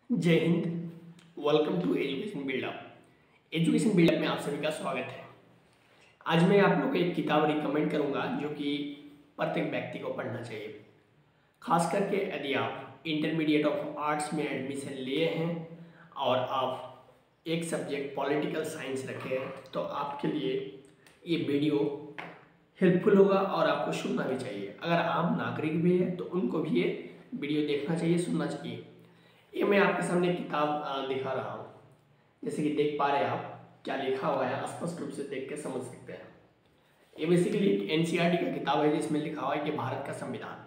जय हिंद। Welcome to education buildup. Education buildup में आप सभी का स्वागत है। आज मैं आप लोग को एक किताब रिकमेंड करूंगा जो कि प्रत्येक व्यक्ति को पढ़ना चाहिए। खास करके यदि आप इंटरमीडिएट ऑफ आर्ट्स में एडमिशन लिए हैं और आप एक सब्जेक्ट पॉलिटिकल साइंस रखे हैं तो आपके लिए ये वीडियो हेल्पफुल होगा और आपको सुनना भी चाहिए। अगर आम नागरिक भी है तो उनको भी ये वीडियो देखना चाहिए, सुनना चाहिए। ये मैं आपके सामने किताब दिखा रहा हूँ, जैसे कि देख पा रहे हैं आप क्या लिखा हुआ है, स्पष्ट रूप से देख के समझ सकते हैं। ये बेसिकली एनसीईआरटी का किताब है जिसमें लिखा हुआ है कि भारत का संविधान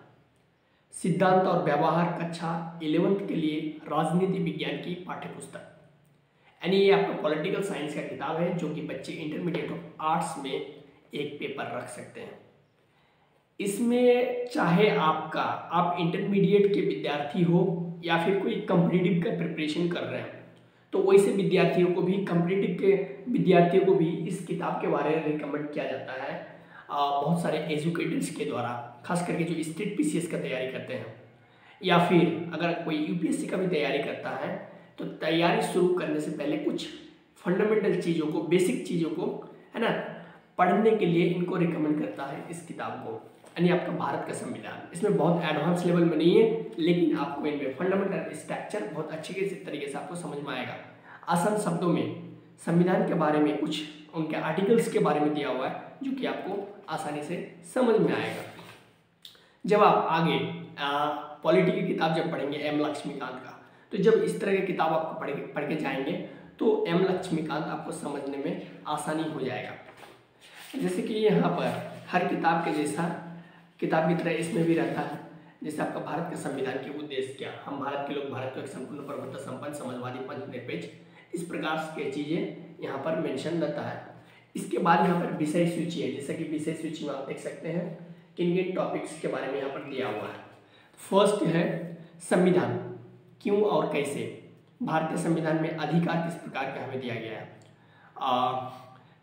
सिद्धांत और व्यवहार कक्षा 11th के लिए राजनीति विज्ञान की पाठ्यपुस्तक, यानी ये आपका पॉलिटिकल साइंस का किताब है जो कि बच्चे इंटरमीडिएट ऑफ आर्ट्स में एक पेपर रख सकते हैं। इसमें चाहे आप इंटरमीडिएट के विद्यार्थी हो या फिर कोई कॉम्पिटिटिव का प्रिपरेशन कर रहे हैं तो वैसे विद्यार्थियों को भी, कॉम्पिटिटिव के विद्यार्थियों को भी इस किताब के बारे में रिकमेंड किया जाता है बहुत सारे एजुकेटर्स के द्वारा, खास करके जो स्टेट पीसीएस का तैयारी करते हैं या फिर अगर कोई यूपीएससी का भी तैयारी करता है तो तैयारी शुरू करने से पहले कुछ फंडामेंटल चीज़ों को, बेसिक चीज़ों को, है ना, पढ़ने के लिए इनको रिकमेंड करता है इस किताब को, यानी आपका भारत का संविधान। इसमें बहुत एडवांस लेवल में नहीं है लेकिन आपको इनमें फंडामेंटल स्ट्रक्चर बहुत अच्छे तरीके से आपको समझ में आएगा। आसान शब्दों में संविधान के बारे में कुछ उनके आर्टिकल्स के बारे में दिया हुआ है जो कि आपको आसानी से समझ में आएगा। जब आप आगे पॉलिटी की किताब जब पढ़ेंगे एम लक्ष्मीकांत का, तो जब इस तरह की किताब आपको पढ़ के जाएंगे तो एम लक्ष्मीकांत आपको समझने में आसानी हो जाएगा। जैसे कि यहाँ पर हर किताब के जैसा, किताब की तरह इसमें भी रहता है, जैसे आपका भारत के संविधान के उद्देश्य क्या, हम भारत के लोग भारत को एक संपूर्ण प्रभुत्व संपन्न समाजवादी पंचनिरपेक्ष, इस प्रकार के चीज़ें यहाँ पर मेंशन रहता है। इसके बाद यहाँ पर विषय सूची है, जैसे कि विषय सूची में आप देख सकते हैं किन किन टॉपिक्स के बारे में यहाँ पर दिया हुआ है। फर्स्ट है संविधान क्यों और कैसे, भारतीय संविधान में अधिकार किस प्रकार का हमें दिया गया है,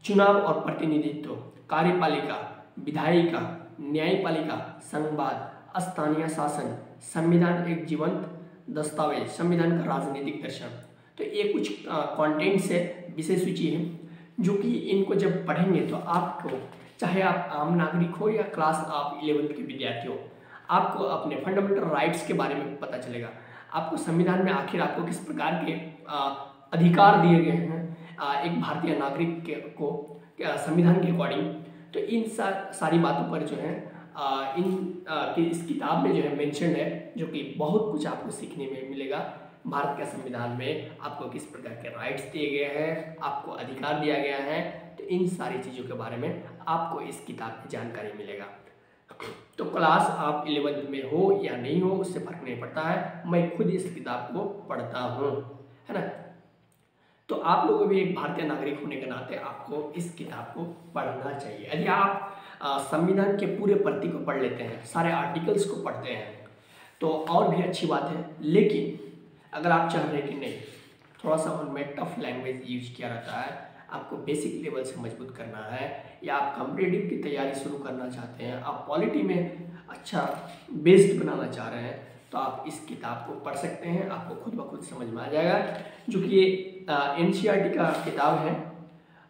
चुनाव और प्रतिनिधित्व, कार्यपालिका, विधायिका, न्यायपालिका, संघवाद, स्थानीय शासन, संविधान एक जीवंत दस्तावेज, संविधान का राजनीतिक दर्शन। तो ये कुछ कंटेंट्स है, विषय सूची है जो कि इनको जब पढ़ेंगे तो आपको, चाहे आप आम नागरिक हो या क्लास आप 11th के विद्यार्थी हो, आपको अपने फंडामेंटल राइट्स के बारे में पता चलेगा। आपको संविधान में आखिर आपको किस प्रकार के अधिकार दिए गए हैं एक भारतीय नागरिक को संविधान के अकॉर्डिंग। तो इन सारी बातों पर जो है इस किताब में जो है मेंशन है, जो कि बहुत कुछ आपको सीखने में मिलेगा। भारत के संविधान में आपको किस प्रकार के राइट्स दिए गए हैं, आपको अधिकार दिया गया है, तो इन सारी चीज़ों के बारे में आपको इस किताब में जानकारी मिलेगा। तो क्लास आप 11th में हो या नहीं हो उससे फर्क नहीं पड़ता है, मैं खुद इस किताब को पढ़ता हूँ, है ना। तो आप लोगों को भी एक भारतीय नागरिक होने के नाते आपको इस किताब को पढ़ना चाहिए। यदि आप संविधान के पूरे प्रति को पढ़ लेते हैं, सारे आर्टिकल्स को पढ़ते हैं तो और भी अच्छी बात है। लेकिन अगर आप चाह रहे हैं कि नहीं, थोड़ा सा उनमें टफ लैंग्वेज यूज किया रहता है, आपको बेसिक लेवल से मजबूत करना है, या आप कॉम्पिटिटिव की तैयारी शुरू करना चाहते हैं, आप पॉलिटी में अच्छा बेस्ड बनाना चाह रहे हैं, तो आप इस किताब को पढ़ सकते हैं। आपको खुद ब खुद समझ में आ जाएगा, जो कि ये एनसीईआरटी का किताब है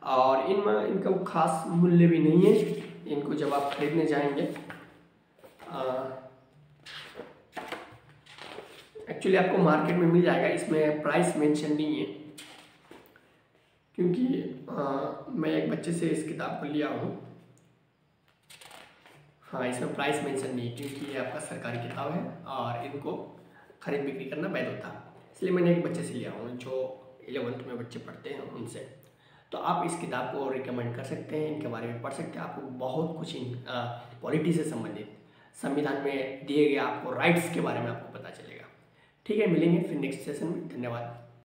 और इनमें इनका खास मूल्य भी नहीं है। इनको जब आप खरीदने जाएंगे, एक्चुअली आपको मार्केट में मिल जाएगा, इसमें प्राइस मेंशन नहीं है क्योंकि मैं एक बच्चे से इस किताब को लिया हूँ। हाँ, इसमें प्राइस मेंशन नहीं है क्योंकि ये आपका सरकारी किताब है और इनको खरीद बिक्री करना वैध होता है, इसलिए मैंने एक बच्चे से लिया हूँ जो 11th में बच्चे पढ़ते हैं उनसे। तो आप इस किताब को रिकमेंड कर सकते हैं, इनके बारे में पढ़ सकते हैं। आपको बहुत कुछ इन पॉलिटी से संबंधित संविधान में दिए गए आपको राइट्स के बारे में आपको पता चलेगा। ठीक है, मिलेंगे फिर नेक्स्ट सेशन में। धन्यवाद।